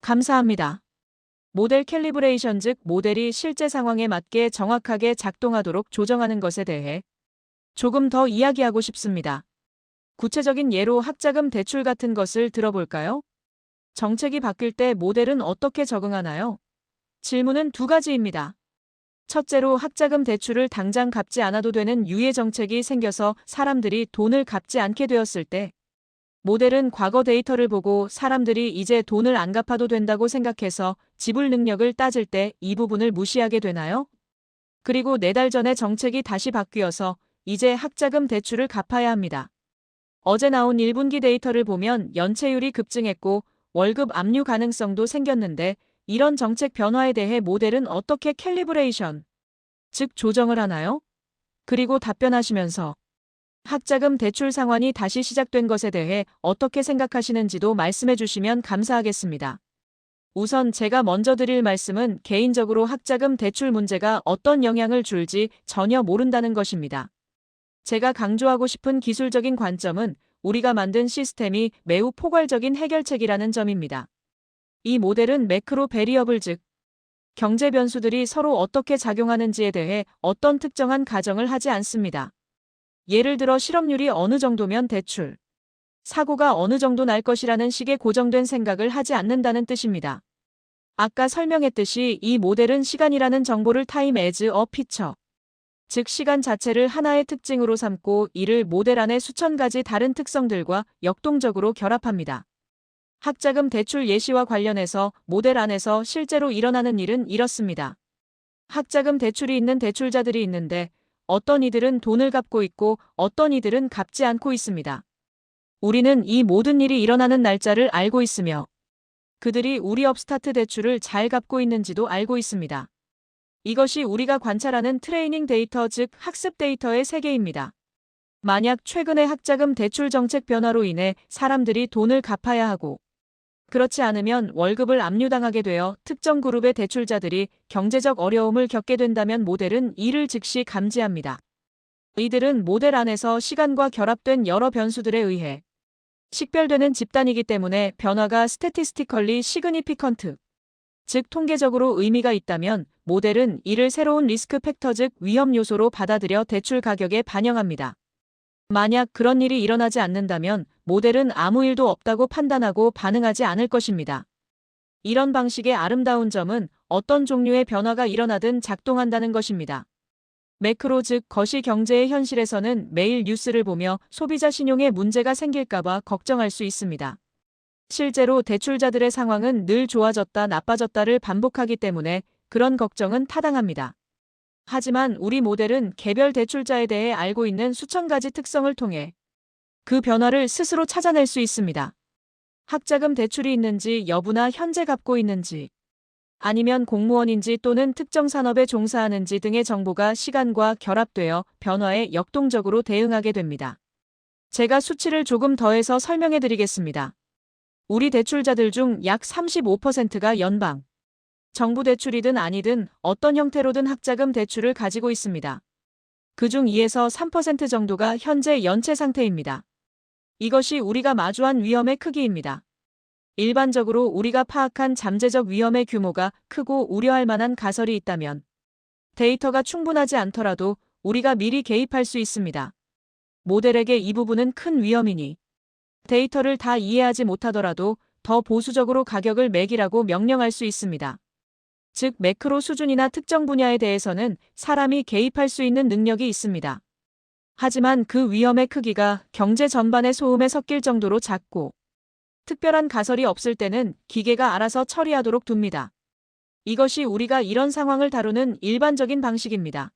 감사합니다. 모델 캘리브레이션 즉 모델이 실제 상황에 맞게 정확하게 작동하도록 조정하는 것에 대해 조금 더 이야기하고 싶습니다. 구체적인 예로 학자금 대출 같은 것을 들어볼까요? 정책이 바뀔 때 모델은 어떻게 적응하나요? 질문은 두 가지입니다. 첫째로 학자금 대출을 당장 갚지 않아도 되는 유예 정책이 생겨서 사람들이 돈을 갚지 않게 되었을 때 모델은 과거 데이터를 보고 사람들이 이제 돈을 안 갚아도 된다고 생각해서 지불 능력을 따질 때 이 부분을 무시하게 되나요? 그리고 4달 전에 정책이 다시 바뀌어서 이제 학자금 대출을 갚아야 합니다. 어제 나온 1분기 데이터를 보면 연체율이 급증했고 월급 압류 가능성도 생겼는데 이런 정책 변화에 대해 모델은 어떻게 캘리브레이션, 즉 조정을 하나요? 그리고 답변하시면서 학자금 대출 상환이 다시 시작된 것에 대해 어떻게 생각하시는지도 말씀해 주시면 감사하겠습니다. 우선 제가 먼저 드릴 말씀은 개인적으로 학자금 대출 문제가 어떤 영향을 줄지 전혀 모른다는 것입니다. 제가 강조하고 싶은 기술적인 관점은 우리가 만든 시스템이 매우 포괄적인 해결책이라는 점입니다. 이 모델은 매크로 베리어블 즉 경제 변수들이 서로 어떻게 작용하는지에 대해 어떤 특정한 가정을 하지 않습니다. 예를 들어 실업률이 어느 정도면 대출, 사고가 어느 정도 날 것이라는 식의 고정된 생각을 하지 않는다는 뜻입니다. 아까 설명했듯이 이 모델은 시간이라는 정보를 타임 에즈 어 피처, 즉 시간 자체를 하나의 특징으로 삼고 이를 모델 안에 수천 가지 다른 특성들과 역동적으로 결합합니다. 학자금 대출 예시와 관련해서 모델 안에서 실제로 일어나는 일은 이렇습니다. 학자금 대출이 있는 대출자들이 있는데 어떤 이들은 돈을 갚고 있고 어떤 이들은 갚지 않고 있습니다. 우리는 이 모든 일이 일어나는 날짜를 알고 있으며 그들이 우리 업스타트 대출을 잘 갚고 있는지도 알고 있습니다. 이것이 우리가 관찰하는 트레이닝 데이터 즉 학습 데이터의 세계입니다. 만약 최근의 학자금 대출 정책 변화로 인해 사람들이 돈을 갚아야 하고 그렇지 않으면 월급을 압류당하게 되어 특정 그룹의 대출자들이 경제적 어려움을 겪게 된다면 모델은 이를 즉시 감지합니다. 이들은 모델 안에서 시간과 결합된 여러 변수들에 의해 식별되는 집단이기 때문에 변화가 스태티스티컬리 시그니피컨트, 즉 통계적으로 의미가 있다면 모델은 이를 새로운 리스크 팩터 즉 위험 요소로 받아들여 대출 가격에 반영합니다. 만약 그런 일이 일어나지 않는다면 모델은 아무 일도 없다고 판단하고 반응하지 않을 것입니다. 이런 방식의 아름다운 점은 어떤 종류의 변화가 일어나든 작동한다는 것입니다. 매크로 즉 거시 경제의 현실에서는 매일 뉴스를 보며 소비자 신용에 문제가 생길까봐 걱정할 수 있습니다. 실제로 대출자들의 상황은 늘 좋아졌다 나빠졌다를 반복하기 때문에 그런 걱정은 타당합니다. 하지만 우리 모델은 개별 대출자에 대해 알고 있는 수천 가지 특성을 통해 그 변화를 스스로 찾아낼 수 있습니다. 학자금 대출이 있는지 여부나 현재 갚고 있는지 아니면 공무원인지 또는 특정 산업에 종사하는지 등의 정보가 시간과 결합되어 변화에 역동적으로 대응하게 됩니다. 제가 수치를 조금 더해서 설명해 드리겠습니다. 우리 대출자들 중 약 35%가 연방, 정부 대출이든 아니든 어떤 형태로든 학자금 대출을 가지고 있습니다. 그중 2에서 3% 정도가 현재 연체 상태입니다. 이것이 우리가 마주한 위험의 크기입니다. 일반적으로 우리가 파악한 잠재적 위험의 규모가 크고 우려할 만한 가설이 있다면 데이터가 충분하지 않더라도 우리가 미리 개입할 수 있습니다. 모델에게 이 부분은 큰 위험이니 데이터를 다 이해하지 못하더라도 더 보수적으로 가격을 매기라고 명령할 수 있습니다. 즉 매크로 수준이나 특정 분야에 대해서는 사람이 개입할 수 있는 능력이 있습니다. 하지만 그 위험의 크기가 경제 전반의 소음에 섞일 정도로 작고 특별한 가설이 없을 때는 기계가 알아서 처리하도록 둡니다. 이것이 우리가 이런 상황을 다루는 일반적인 방식입니다.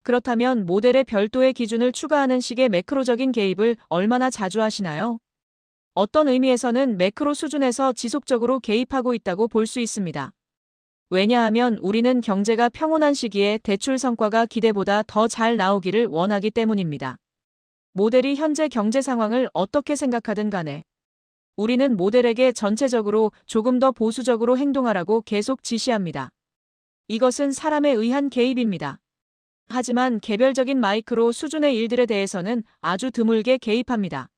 그렇다면 모델에 별도의 기준을 추가하는 식의 매크로적인 개입을 얼마나 자주 하시나요? 어떤 의미에서는 매크로 수준에서 지속적으로 개입하고 있다고 볼 수 있습니다. 왜냐하면 우리는 경제가 평온한 시기에 대출 성과가 기대보다 더 잘 나오기를 원하기 때문입니다. 모델이 현재 경제 상황을 어떻게 생각하든 간에 우리는 모델에게 전체적으로 조금 더 보수적으로 행동하라고 계속 지시합니다. 이것은 사람에 의한 개입입니다. 하지만 개별적인 마이크로 수준의 일들에 대해서는 아주 드물게 개입합니다.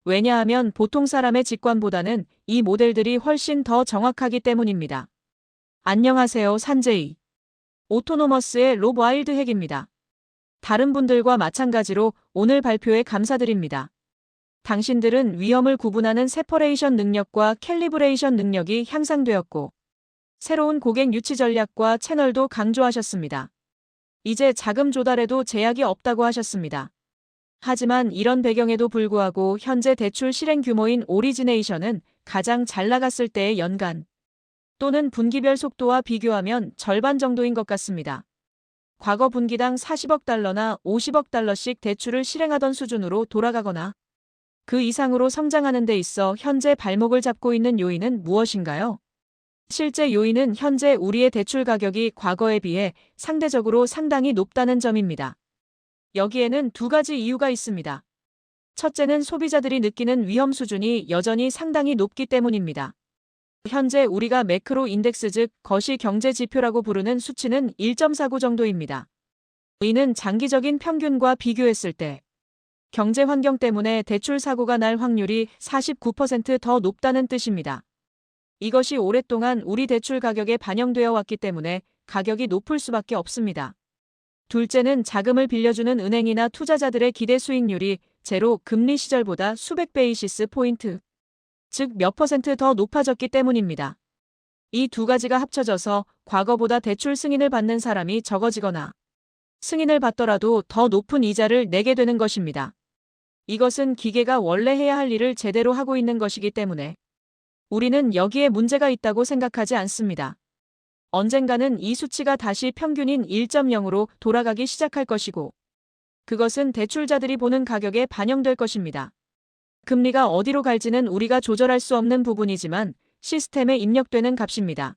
왜냐하면 보통 사람의 직관보다는 이 모델들이 훨씬 더 정확하기 때문입니다. 안녕하세요, 산제이. 오토노머스의 롭 와일드 핵입니다. 다른 분들과 마찬가지로 오늘 발표에 감사드립니다. 당신들은 위험을 구분하는 세퍼레이션 능력과 캘리브레이션 능력이 향상되었고, 새로운 고객 유치 전략과 채널도 강조하셨습니다. 이제 자금 조달에도 제약이 없다고 하셨습니다. 하지만 이런 배경에도 불구하고 현재 대출 실행 규모인 오리지네이션은 가장 잘 나갔을 때의 연간 또는 분기별 속도와 비교하면 절반 정도인 것 같습니다. 과거 분기당 40억 달러나 50억 달러씩 대출을 실행하던 수준으로 돌아가거나 그 이상으로 성장하는 데 있어 현재 발목을 잡고 있는 요인은 무엇인가요? 실제 요인은 현재 우리의 대출 가격이 과거에 비해 상대적으로 상당히 높다는 점입니다. 여기에는 두 가지 이유가 있습니다. 첫째는 소비자들이 느끼는 위험 수준이 여전히 상당히 높기 때문입니다. 현재 우리가 매크로 인덱스 즉 거시 경제 지표라고 부르는 수치는 1.49 정도입니다. 이는 장기적인 평균과 비교했을 때 경제 환경 때문에 대출 사고가 날 확률이 49% 더 높다는 뜻입니다. 이것이 오랫동안 우리 대출 가격에 반영되어 왔기 때문에 가격이 높을 수밖에 없습니다. 둘째는 자금을 빌려주는 은행이나 투자자들의 기대 수익률이 제로 금리 시절보다 수백 베이시스 포인트, 즉 몇 퍼센트 더 높아졌기 때문입니다. 이 두 가지가 합쳐져서 과거보다 대출 승인을 받는 사람이 적어지거나 승인을 받더라도 더 높은 이자를 내게 되는 것입니다. 이것은 기계가 원래 해야 할 일을 제대로 하고 있는 것이기 때문에 우리는 여기에 문제가 있다고 생각하지 않습니다. 언젠가는 이 수치가 다시 평균인 1.0으로 돌아가기 시작할 것이고 그것은 대출자들이 보는 가격에 반영될 것입니다. 금리가 어디로 갈지는 우리가 조절할 수 없는 부분이지만 시스템에 입력되는 값입니다.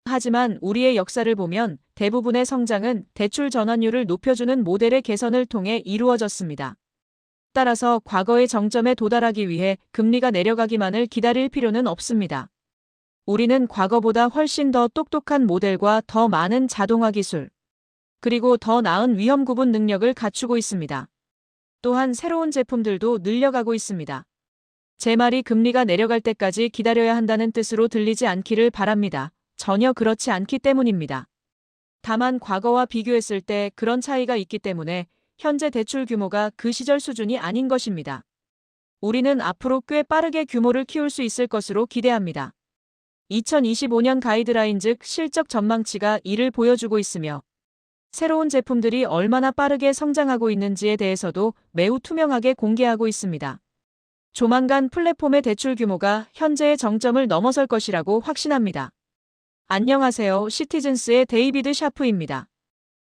하지만 우리의 역사를 보면 대부분의 성장은 대출 전환율을 높여주는 모델의 개선을 통해 이루어졌습니다. 따라서 과거의 정점에 도달하기 위해 금리가 내려가기만을 기다릴 필요는 없습니다. 우리는 과거보다 훨씬 더 똑똑한 모델과 더 많은 자동화 기술, 그리고 더 나은 위험 구분 능력을 갖추고 있습니다. 또한 새로운 제품들도 늘려가고 있습니다. 제 말이 금리가 내려갈 때까지 기다려야 한다는 뜻으로 들리지 않기를 바랍니다. 전혀 그렇지 않기 때문입니다. 다만 과거와 비교했을 때 그런 차이가 있기 때문에 현재 대출 규모가 그 시절 수준이 아닌 것입니다. 우리는 앞으로 꽤 빠르게 규모를 키울 수 있을 것으로 기대합니다. 2025년 가이드라인 즉 실적 전망치가 이를 보여주고 있으며 새로운 제품들이 얼마나 빠르게 성장하고 있는지에 대해서도 매우 투명하게 공개하고 있습니다. 조만간 플랫폼의 대출 규모가 현재의 정점을 넘어설 것이라고 확신합니다. 안녕하세요. 시티즌스의 데이비드 샤프입니다.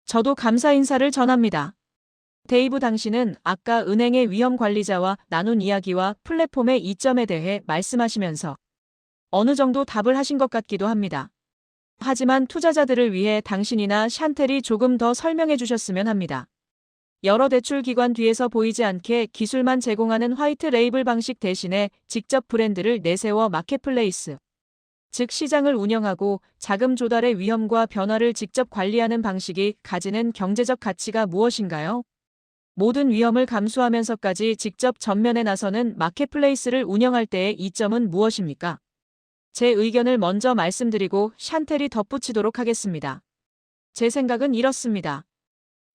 저도 감사 인사를 전합니다. 데이브 당신은 아까 은행의 위험 관리자와 나눈 이야기와 플랫폼의 이점에 대해 말씀하시면서 어느 정도 답을 하신 것 같기도 합니다. 하지만 투자자들을 위해 당신이나 샨텔이 조금 더 설명해 주셨으면 합니다. 여러 대출 기관 뒤에서 보이지 않게 기술만 제공하는 화이트 레이블 방식 대신에 직접 브랜드를 내세워 마켓플레이스, 즉 시장을 운영하고 자금 조달의 위험과 변화를 직접 관리하는 방식이 가지는 경제적 가치가 무엇인가요? 모든 위험을 감수하면서까지 직접 전면에 나서는 마켓플레이스를 운영할 때의 이점은 무엇입니까? 제 의견을 먼저 말씀드리고 샨텔이 덧붙이도록 하겠습니다. 제 생각은 이렇습니다.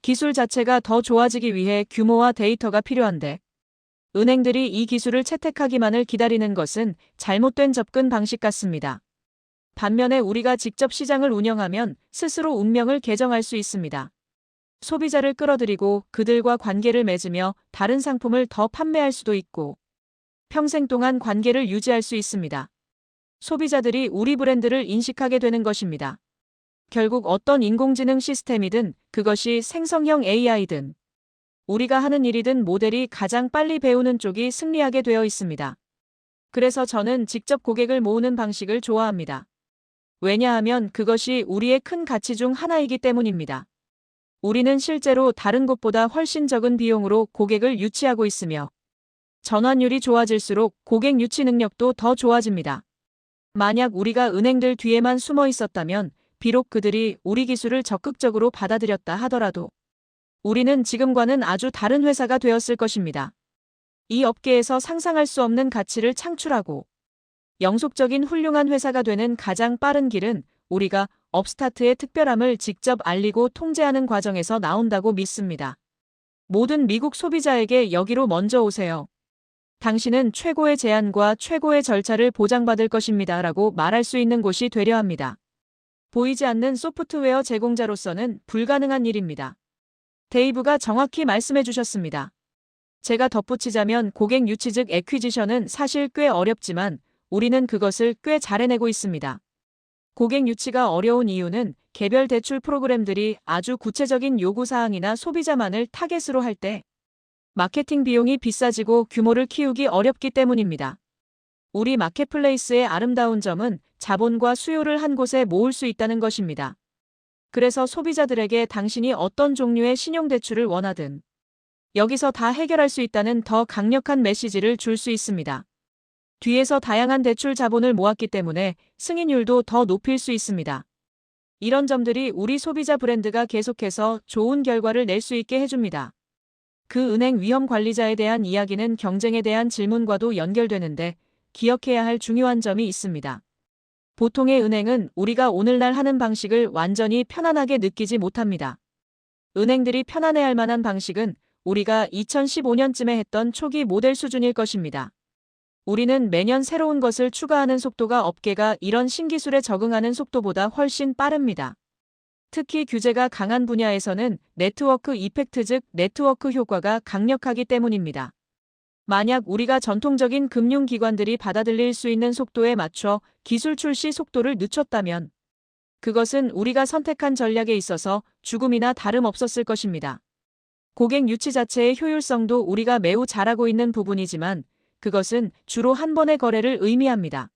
기술 자체가 더 좋아지기 위해 규모와 데이터가 필요한데 은행들이 이 기술을 채택하기만을 기다리는 것은 잘못된 접근 방식 같습니다. 반면에 우리가 직접 시장을 운영하면 스스로 운명을 개정할 수 있습니다. 소비자를 끌어들이고 그들과 관계를 맺으며 다른 상품을 더 판매할 수도 있고 평생 동안 관계를 유지할 수 있습니다. 소비자들이 우리 브랜드를 인식하게 되는 것입니다. 결국 어떤 인공지능 시스템이든 그것이 생성형 AI든 우리가 하는 일이든 모델이 가장 빨리 배우는 쪽이 승리하게 되어 있습니다. 그래서 저는 직접 고객을 모으는 방식을 좋아합니다. 왜냐하면 그것이 우리의 큰 가치 중 하나이기 때문입니다. 우리는 실제로 다른 곳보다 훨씬 적은 비용으로 고객을 유치하고 있으며 전환율이 좋아질수록 고객 유치 능력도 더 좋아집니다. 만약 우리가 은행들 뒤에만 숨어 있었다면 비록 그들이 우리 기술을 적극적으로 받아들였다 하더라도 우리는 지금과는 아주 다른 회사가 되었을 것입니다. 이 업계에서 상상할 수 없는 가치를 창출하고 영속적인 훌륭한 회사가 되는 가장 빠른 길은 우리가 업스타트의 특별함을 직접 알리고 통제하는 과정에서 나온다고 믿습니다. 모든 미국 소비자에게 여기로 먼저 오세요. 당신은 최고의 제안과 최고의 절차를 보장받을 것입니다. 라고 말할 수 있는 곳이 되려 합니다. 보이지 않는 소프트웨어 제공자로서는 불가능한 일입니다. 데이브가 정확히 말씀해 주셨습니다. 제가 덧붙이자면 고객 유치 즉 애퀴지션은 사실 꽤 어렵지만 우리는 그것을 꽤 잘 해내고 있습니다. 고객 유치가 어려운 이유는 개별 대출 프로그램들이 아주 구체적인 요구사항이나 소비자만을 타겟으로 할 때 마케팅 비용이 비싸지고 규모를 키우기 어렵기 때문입니다. 우리 마켓플레이스의 아름다운 점은 자본과 수요를 한 곳에 모을 수 있다는 것입니다. 그래서 소비자들에게 당신이 어떤 종류의 신용대출을 원하든 여기서 다 해결할 수 있다는 더 강력한 메시지를 줄 수 있습니다. 뒤에서 다양한 대출 자본을 모았기 때문에 승인율도 더 높일 수 있습니다. 이런 점들이 우리 소비자 브랜드가 계속해서 좋은 결과를 낼 수 있게 해줍니다. 그 은행 위험 관리자에 대한 이야기는 경쟁에 대한 질문과도 연결되는데 기억해야 할 중요한 점이 있습니다. 보통의 은행은 우리가 오늘날 하는 방식을 완전히 편안하게 느끼지 못합니다. 은행들이 편안해할 만한 방식은 우리가 2015년쯤에 했던 초기 모델 수준일 것입니다. 우리는 매년 새로운 것을 추가하는 속도가 업계가 이런 신기술에 적응하는 속도보다 훨씬 빠릅니다. 특히 규제가 강한 분야에서는 네트워크 이펙트 즉 네트워크 효과가 강력하기 때문입니다. 만약 우리가 전통적인 금융기관들이 받아들일 수 있는 속도에 맞춰 기술 출시 속도를 늦췄다면 그것은 우리가 선택한 전략에 있어서 죽음이나 다름없었을 것입니다. 고객 유치 자체의 효율성도 우리가 매우 잘하고 있는 부분이지만 그것은 주로 한 번의 거래를 의미합니다.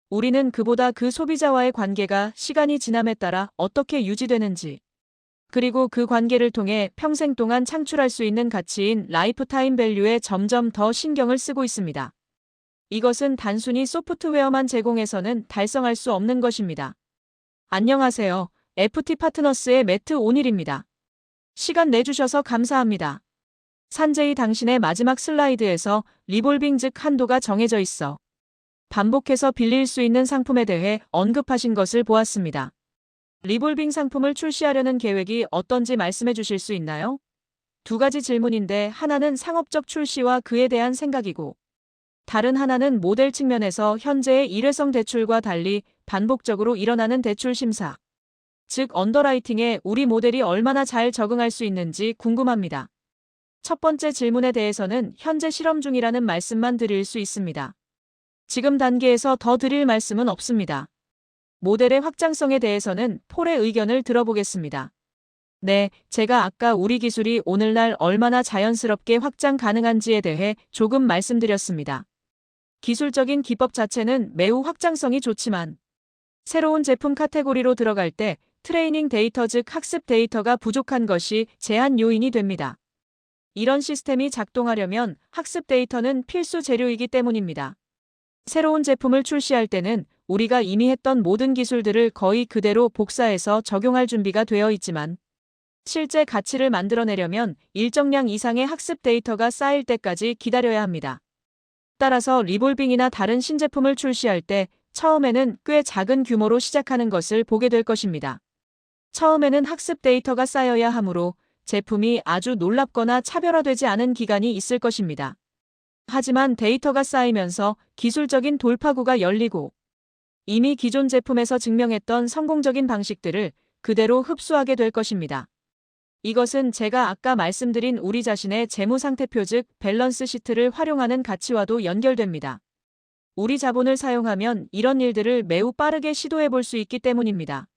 우리는 그보다 그 소비자와의 관계가 시간이 지남에 따라 어떻게 유지되는지 그리고 그 관계를 통해 평생 동안 창출할 수 있는 가치인 라이프타임 밸류에 점점 더 신경을 쓰고 있습니다. 이것은 단순히 소프트웨어만 제공해서는 달성할 수 없는 것입니다. 안녕하세요. FT 파트너스의 매트 오닐입니다. 시간 내주셔서 감사합니다. 산제이 당신의 마지막 슬라이드에서 리볼빙 즉 한도가 정해져 있어 반복해서 빌릴 수 있는 상품에 대해 언급하신 것을 보았습니다. 리볼빙 상품을 출시하려는 계획이 어떤지 말씀해 주실 수 있나요? 두 가지 질문인데 하나는 상업적 출시와 그에 대한 생각이고 다른 하나는 모델 측면에서 현재의 일회성 대출과 달리 반복적으로 일어나는 대출 심사, 즉 언더라이팅에 우리 모델이 얼마나 잘 적응할 수 있는지 궁금합니다. 첫 번째 질문에 대해서는 현재 실험 중이라는 말씀만 드릴 수 있습니다. 지금 단계에서 더 드릴 말씀은 없습니다. 모델의 확장성에 대해서는 폴의 의견을 들어보겠습니다. 네, 제가 아까 우리 기술이 오늘날 얼마나 자연스럽게 확장 가능한지에 대해 조금 말씀드렸습니다. 기술적인 기법 자체는 매우 확장성이 좋지만 새로운 제품 카테고리로 들어갈 때 트레이닝 데이터 즉 학습 데이터가 부족한 것이 제한 요인이 됩니다. 이런 시스템이 작동하려면 학습 데이터는 필수 재료이기 때문입니다. 새로운 제품을 출시할 때는 우리가 이미 했던 모든 기술들을 거의 그대로 복사해서 적용할 준비가 되어 있지만 실제 가치를 만들어내려면 일정량 이상의 학습 데이터가 쌓일 때까지 기다려야 합니다. 따라서 리볼빙이나 다른 신제품을 출시할 때 처음에는 꽤 작은 규모로 시작하는 것을 보게 될 것입니다. 처음에는 학습 데이터가 쌓여야 하므로 제품이 아주 놀랍거나 차별화되지 않은 기간이 있을 것입니다. 하지만 데이터가 쌓이면서 기술적인 돌파구가 열리고 이미 기존 제품에서 증명했던 성공적인 방식들을 그대로 흡수하게 될 것입니다. 이것은 제가 아까 말씀드린 우리 자신의 재무상태표 즉 밸런스 시트를 활용하는 가치와도 연결됩니다. 우리 자본을 사용하면 이런 일들을 매우 빠르게 시도해 볼 수 있기 때문입니다.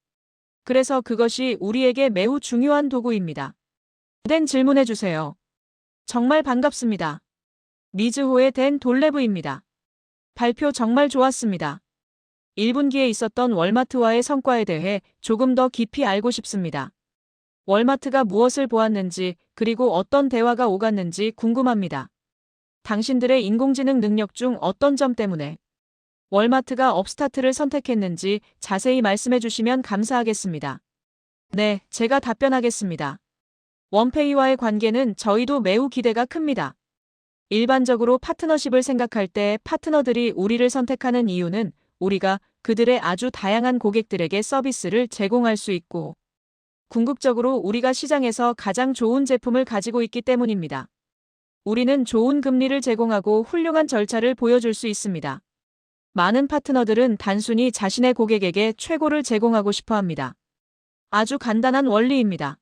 그래서 그것이 우리에게 매우 중요한 도구입니다. 댄 질문해 주세요. 정말 반갑습니다. 미즈호의 댄 돌레브입니다. 발표 정말 좋았습니다. 1분기에 있었던 월마트와의 성과에 대해 조금 더 깊이 알고 싶습니다. 월마트가 무엇을 보았는지 그리고 어떤 대화가 오갔는지 궁금합니다. 당신들의 인공지능 능력 중 어떤 점 때문에 월마트가 업스타트를 선택했는지 자세히 말씀해 주시면 감사하겠습니다. 네, 제가 답변하겠습니다. 원페이와의 관계는 저희도 매우 기대가 큽니다. 일반적으로 파트너십을 생각할 때 파트너들이 우리를 선택하는 이유는 우리가 그들의 아주 다양한 고객들에게 서비스를 제공할 수 있고 궁극적으로 우리가 시장에서 가장 좋은 제품을 가지고 있기 때문입니다. 우리는 좋은 금리를 제공하고 훌륭한 절차를 보여줄 수 있습니다. 많은 파트너들은 단순히 자신의 고객에게 최고를 제공하고 싶어 합니다. 아주 간단한 원리입니다.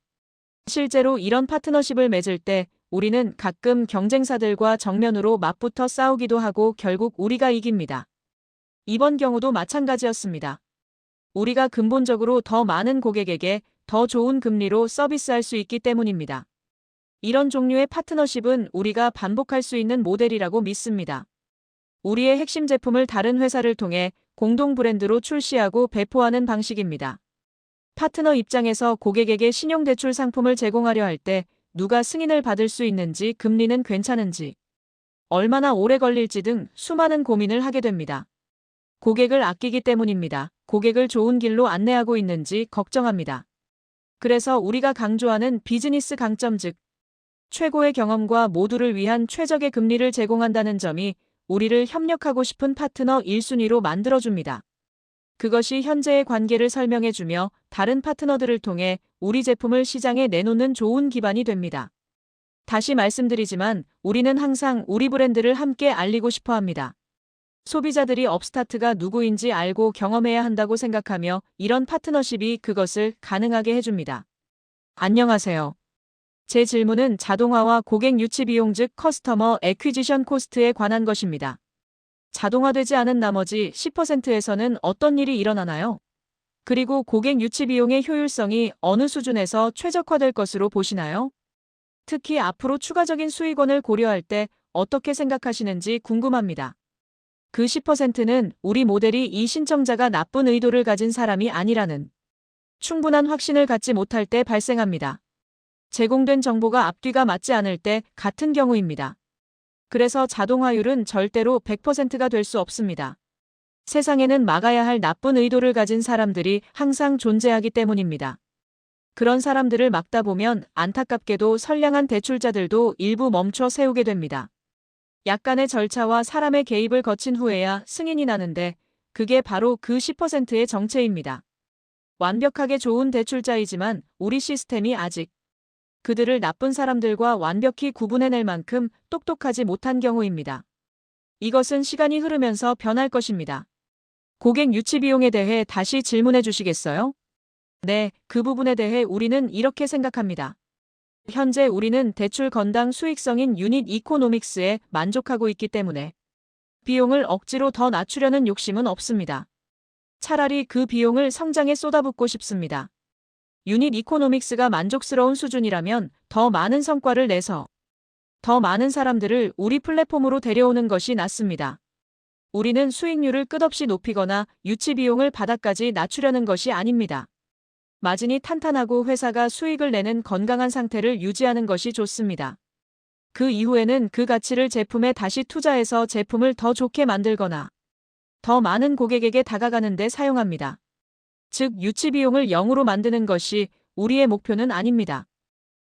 실제로 이런 파트너십을 맺을 때 우리는 가끔 경쟁사들과 정면으로 맞붙어 싸우기도 하고 결국 우리가 이깁니다. 이번 경우도 마찬가지였습니다. 우리가 근본적으로 더 많은 고객에게 더 좋은 금리로 서비스할 수 있기 때문입니다. 이런 종류의 파트너십은 우리가 반복할 수 있는 모델이라고 믿습니다. 우리의 핵심 제품을 다른 회사를 통해 공동 브랜드로 출시하고 배포하는 방식입니다. 파트너 입장에서 고객에게 신용대출 상품을 제공하려 할 때 누가 승인을 받을 수 있는지, 금리는 괜찮은지, 얼마나 오래 걸릴지 등 수많은 고민을 하게 됩니다. 고객을 아끼기 때문입니다. 고객을 좋은 길로 안내하고 있는지 걱정합니다. 그래서 우리가 강조하는 비즈니스 강점, 즉 최고의 경험과 모두를 위한 최적의 금리를 제공한다는 점이 우리를 협력하고 싶은 파트너 1순위로 만들어줍니다. 그것이 현재의 관계를 설명해주며 다른 파트너들을 통해 우리 제품을 시장에 내놓는 좋은 기반이 됩니다. 다시 말씀드리지만 우리는 항상 우리 브랜드를 함께 알리고 싶어 합니다. 소비자들이 업스타트가 누구인지 알고 경험해야 한다고 생각하며 이런 파트너십이 그것을 가능하게 해줍니다. 안녕하세요. 제 질문은 자동화와 고객 유치 비용, 즉 커스터머 애퀴지션 코스트에 관한 것입니다. 자동화되지 않은 나머지 10%에서는 어떤 일이 일어나나요? 그리고 고객 유치 비용의 효율성이 어느 수준에서 최적화될 것으로 보시나요? 특히 앞으로 추가적인 수익원을 고려할 때 어떻게 생각하시는지 궁금합니다. 그 10%는 우리 모델이 이 신청자가 나쁜 의도를 가진 사람이 아니라는 충분한 확신을 갖지 못할 때 발생합니다. 제공된 정보가 앞뒤가 맞지 않을 때 같은 경우입니다. 그래서 자동화율은 절대로 100%가 될 수 없습니다. 세상에는 막아야 할 나쁜 의도를 가진 사람들이 항상 존재하기 때문입니다. 그런 사람들을 막다 보면 안타깝게도 선량한 대출자들도 일부 멈춰 세우게 됩니다. 약간의 절차와 사람의 개입을 거친 후에야 승인이 나는데 그게 바로 그 10%의 정체입니다. 완벽하게 좋은 대출자이지만 우리 시스템이 아직 그들을 나쁜 사람들과 완벽히 구분해낼 만큼 똑똑하지 못한 경우입니다. 이것은 시간이 흐르면서 변할 것입니다. 고객 유치 비용에 대해 다시 질문해 주시겠어요? 네, 그 부분에 대해 우리는 이렇게 생각합니다. 현재 우리는 대출 건당 수익성인 유닛 이코노믹스에 만족하고 있기 때문에 비용을 억지로 더 낮추려는 욕심은 없습니다. 차라리 그 비용을 성장에 쏟아붓고 싶습니다. 유닛 이코노믹스가 만족스러운 수준이라면 더 많은 성과를 내서 더 많은 사람들을 우리 플랫폼으로 데려오는 것이 낫습니다. 우리는 수익률을 끝없이 높이거나 유치 비용을 바닥까지 낮추려는 것이 아닙니다. 마진이 탄탄하고 회사가 수익을 내는 건강한 상태를 유지하는 것이 좋습니다. 그 이후에는 그 가치를 제품에 다시 투자해서 제품을 더 좋게 만들거나 더 많은 고객에게 다가가는 데 사용합니다. 즉 유치 비용을 0으로 만드는 것이 우리의 목표는 아닙니다.